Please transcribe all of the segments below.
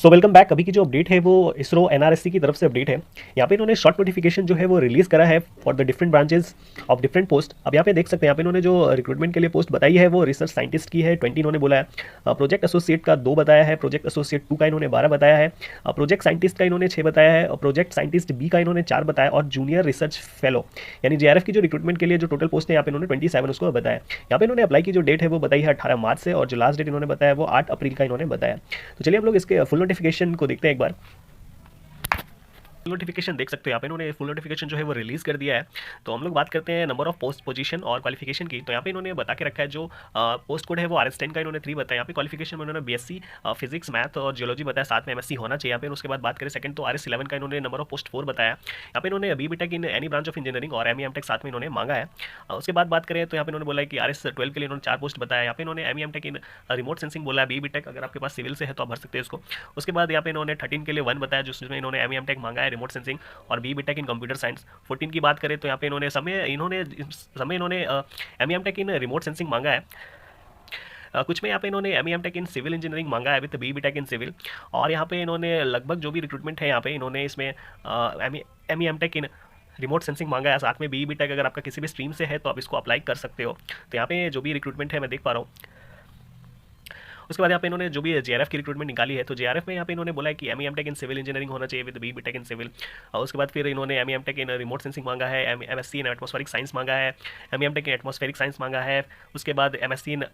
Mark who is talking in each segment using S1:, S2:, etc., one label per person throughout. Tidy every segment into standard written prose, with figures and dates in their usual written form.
S1: So welcome back. अभी की जो अपडेट है वो इसरो एनआरएससी की तरफ से अपडेट है। यहाँ पे इन्होंने शॉर्ट नोटिफिकेशन जो है वो रिलीज करा है for the different branches of different post. अब यहाँ पे देख सकते हैं, यहाँ पे इन्होंने जो रिक्रूटमेंट के लिए पोस्ट बताई है वो रिसर्च साइंटिस्ट की है 20 इन्होंने बोला है, प्रोजेक्ट एसोसिएट का 2 बताया है, प्रोजेक्ट एसोसिएट 2 का इन्होंने 12 बताया है, प्रोजेक्ट साइंटिस्ट का इन्होंने 6 बताया है, और प्रोजेक्ट साइंटिस्ट बी का इन्होंने 4 बताया, और जूनियर रिसर्च फेलो यानी जेआरएफ की जो रिक्रूटमेंट के लिए जो टोटल पोस्ट है यहाँ पे इन्होंने 27 उसको बताया। यहाँ पे इन्होंने अप्लाई की जो डेट है वो बताई है 18 मार्च से, और जो लास्ट डेट इन्होंने बताया वो 8 अप्रैल का इन्होंने बताया। तो चलिए हम लोग इसके फुल नोटिफिकेशन को देखते हैं एक बार। नोटिफिकेशन देख सकते हो, यहाँ पे इन्होंने फुल नोटिफिकेशन जो है वो रिलीज कर दिया है। तो हम लोग बात करते हैं नंबर ऑफ पोस्ट, पोजीशन और क्वालिफिकेशन की। तो यहाँ पे इन्होंने बता के रखा है जो पोस्ट कोड है वो RS10 का इन्होंने 3 बताया। यहाँ पे क्वालिफिकेशन में उन्होंने BSc फिजिक्स मैथ और जियोलॉजी बताया, साथ में MSc होना चाहिए यहाँ पे। उसके बाद बात करें सेकंड तो RS11 का इन्होंने नंबर ऑफ पोस्ट 4 बताया। यहाँ पे इन्होंने BTech in any branch of engineering और ME/MTech साथ में इन्होंने मांगा है। उसके बाद बात करें तो यहाँ पे इन्होंने बोला है कि RS12 के लिए इन्होंने 4 पोस्ट बताया। यहाँ पे इन्होंने ME/MTech इन रिमोट सेंसिंग बोला है, BTech अगर आपके पास सिविल से है तो आप भर सकते हैं इसको। उसके बाद यहाँ पे इन्होंने 13 के लिए 1 बताया, जिसमें इन्होंने ME/MTech मांगा है रिमोट सेंसिंग और BTech इन कंप्यूटर साइंस। 14 की बात करें तो यहाँ पे इन्होंने ME/MTech इन रिमोट सेंसिंग मांगा है। कुछ में यहाँ पे इन्होंने ME/MTech इन सिविल इंजीनियरिंग मांगा है विद BTech इन सिविल। और यहाँ पे इन्होंने लगभग जो भी रिक्रूटमेंट है यहाँ पे इन्होंने इसमें ME/MTech इन रिमोट सेंसिंग मांगा है, साथ में BTech अगर आपका किसी भी स्ट्रीम से है तो आप इसको अप्लाई कर सकते हो। तो यहाँ पे जो भी रिक्रूटमेंट है मैं देख पा रहा हूँ। उसके बाद यहाँ पे इन्होंने जो भी JRF की रिक्रूटमेंट निकाली है तो JRF में यहाँ पे इन्होंने बोला है कि ME/MTech इन सिविल इंजीनियरिंग होना चाहिए विद BTech इन सिविल। उसके बाद फिर इन्होंने ME/MTech इन रिमोट सेंसिंग मांगा है, MSc इन एटमॉस्फेरिक साइंस मांगा है, ME/MTech इन एटमॉस्फेरिक साइंस मांगा है। उसके बाद MSc इन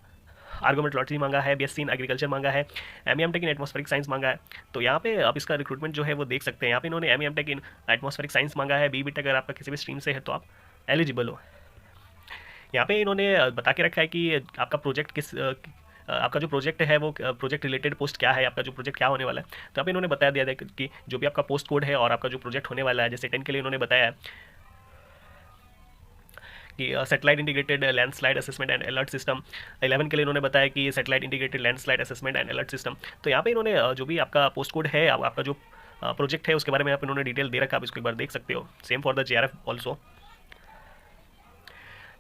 S1: आर्गोमेट्रोलॉजी मांगा है, BSc इन एग्रीकल्चर मांगा है, ME/MTech इन एटमॉस्फेरिक साइंस मांगा है। तो यहाँ पे आप इसका रिक्रूटमेंट जो है वो देख सकते हैं। यहाँ पे इन्होंने ME/MTech इन एटमॉस्फेरिक साइंस मांगा है, BTech अगर आपका किसी भी स्ट्रीम से है तो आप एलिजिबल हो। यहाँ पे इन्होंने बता के रखा है कि आपका जो प्रोजेक्ट है वो प्रोजेक्ट रिलेटेड पोस्ट क्या है, आपका जो प्रोजेक्ट क्या होने वाला है। तो यहाँ पे इन्होंने बता दिया है कि जो भी आपका पोस्ट कोड है और आपका जो प्रोजेक्ट होने वाला है, जैसे 10 के लिए इन्होंने बताया है कि satellite integrated landslide assessment and alert system. 11 के लिए इन्होंने बताया कि satellite integrated landslide assessment and alert system. तो यहाँ पे इन्होंने जो भी आपका पोस्ट कोड है, आपका जो प्रोजेक्ट है उसके बारे में आप इन्होंने डिटेल दे रखा, आप इसको एक बार देख सकते हो। Same for the JRF also.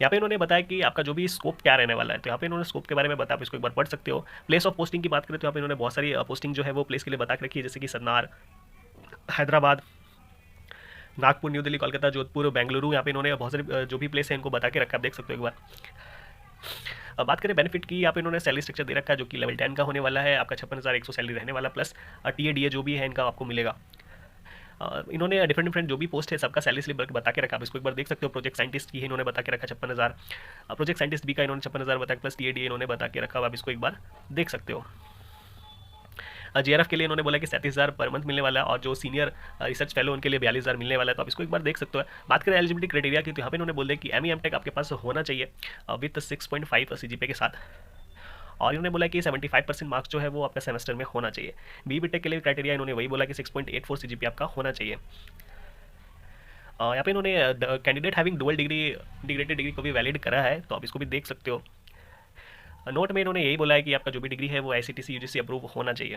S1: यहाँ पे इन्होंने बताया कि आपका जो भी स्कोप क्या रहने वाला है, तो यहाँ पे इन्होंने स्कोप के बारे में बताया, आप इसको एक बार पढ़ सकते हो। प्लेस ऑफ पोस्टिंग की बात करें तो यहाँ पे इन्होंने बहुत सारी पोस्टिंग जो है वो प्लेस के लिए बता के रखी है, जैसे कि सन्नार, हैदराबाद, नागपुर, न्यू दिल्ली, कोलकाता, जोधपुर, बेंगलुरु। यहाँ पे इन्होंने बहुत सारी जो भी प्लेस है इनको बता के रखा, आप देख सकते हो एक बार। अब बात करें बेनिफिट की, यहाँ पे इन्होंने सैलरी स्ट्रक्चर दे रखा है जो कि लेवल 10 का होने वाला है। आपका 56,100 सैलरी रहने वाला, प्लस TADA जो भी है इनका आपको मिलेगा। इन्होंने डिफरेंट जो भी पोस्ट है सबका सैलरी स्लिप बता के रखा, आप इसको एक बार देख सकते हो। प्रोजेक्ट साइंटिस्ट की है इन्होंने बता के रखा 56,000, प्रोजेक्ट साइंटिस्ट बी का इन्होंने 56,000 बताया, प्लस TADA इन्होंने बता के रखा, आप इसको एक बार देख सकते हो। JRF के लिए इन्होंने बोला कि 37,000 पर मंथ मिलने वाला है, और जो सीनियर रिसर्च फेलो उनके लिए 42,000 मिलने वाला है। तो आप इसको एक बार देख सकते हो। बात करें एलिजिबिलिटी क्राइटेरिया की, तो यहाँ पे इन्होंने बोला कि ME/MTech आपके पास होना चाहिए विथ 6.5 CGPA के साथ, और इन्होंने बोला कि 75% मार्क्स जो है वो आपका सेमेस्टर में होना चाहिए। BTech के लिए क्राइटेरिया इन्होंने वही बोला कि 6.84 CGPA आपका होना चाहिए। यहाँ पे इन्होंने candidate having dual degree integrated degree को भी वैलिड करा है, तो आप इसको भी देख सकते हो। नोट में इन्होंने यही बोला है कि आपका जो भी डिग्री है वो ICTC UGC अप्रूव होना चाहिए।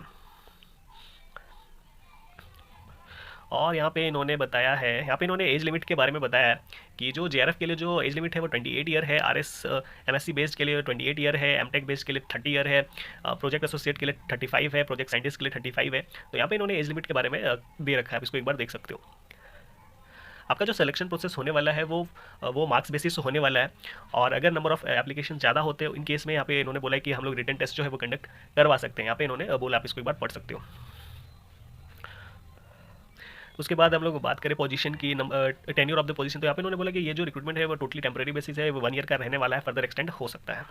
S1: और यहाँ पे इन्होंने बताया है, यहाँ पे इन्होंने एज लिमिट के बारे में बताया है कि जो JRF के लिए जो एज लिमिट है वो 28 ईयर है, MSc बेस्ड के लिए 28 ईयर है, MTech बेस्ड के लिए 30 ईयर है, प्रोजेक्ट एसोसिएट के लिए 35 है, प्रोजेक्ट साइंटिस्ट के लिए 35 है। तो यहाँ पे इन्होंने एज लिमिट के बारे में दे रखा है, आप इसको एक बार देख सकते हो। आपका जो सिलेक्शन प्रोसेस होने वाला है वो मार्क्स बेसिस होने वाला है, और अगर नंबर ऑफ एप्लीकेशन ज़्यादा होते हैं इन केस में यहाँ पे इन्होंने बोला है कि हम लोग रिटन टेस्ट जो है वो कंडक्ट करवा सकते हैं। यहाँ पे इन्होंने बोला, आप इसको एक बार पढ़ सकते हो। उसके बाद हम लोग बात करें पोजीशन की, टेन्योर ऑफ द पोजीशन, तो यहाँ पे इन्होंने बोला कि ये जो रिक्रूटमेंट है वो टोटली टेम्परेरी बेसिस है, वो 1 ईयर का रहने वाला है, फर्दर एक्सटेंड हो सकता है।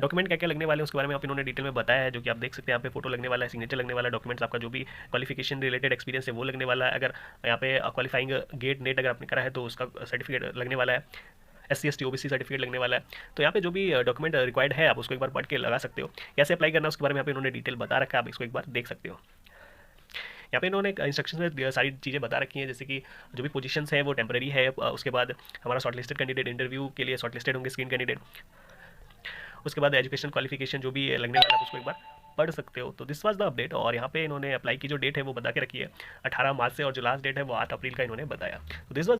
S1: डॉक्यूमेंट क्या क्या लगने वाले हैं उसके बारे में आप इन्होंने डिटेल में बताया है, जो कि आप देख सकते हैं। यहाँ पे फोटो लगने वाला है, सिग्नेचर लगने वाला है, डॉक्यूमेंट्स आपका जो भी क्वालिफिकेशन रिलेटेड एक्सपीरियंस है वो लगने वाला है। अगर यहाँ पे क्वालिफाइंग गेट नेट अगर आपने करा है तो उसका सर्टिफिकेट लगने वाला है, SC ST OBC सर्टिफिकेट लगने वाला है। तो यहाँ पे जो भी डॉक्यूमेंट रिक्वायर्ड है आप उसको एक बार पढ़ के लगा सकते हो। कैसे अप्लाई करना है उसके बारे में यहाँ पे इन्होंने डिटेल बता रखा है, आप इसको एक बार देख सकते हो। यहाँ पे इन्होंने इंस्ट्रक्शन में सारी चीज़ें बता रखी हैं, जैसे कि जो भी पोजीशंस हैं वो टेम्परेरी है। उसके बाद हमारा शॉर्टलिस्टेड कैंडिडेट इंटरव्यू के लिए शॉर्टलिस्टेड होंगे स्क्रीन कैंडिडेट। उसके बाद एजुकेशन क्वालिफिकेशन जो भी लगने वाला है उसको एक बार पढ़ सकते हो। तो दिस वाज द अपडेट, और यहाँ पे इन्होंने अप्लाई की जो डेट है वो बता के रखी है 18 मार्च से, और जो लास्ट डेट है वो 8 अप्रैल का इन्होंने बताया। तो दिस वाज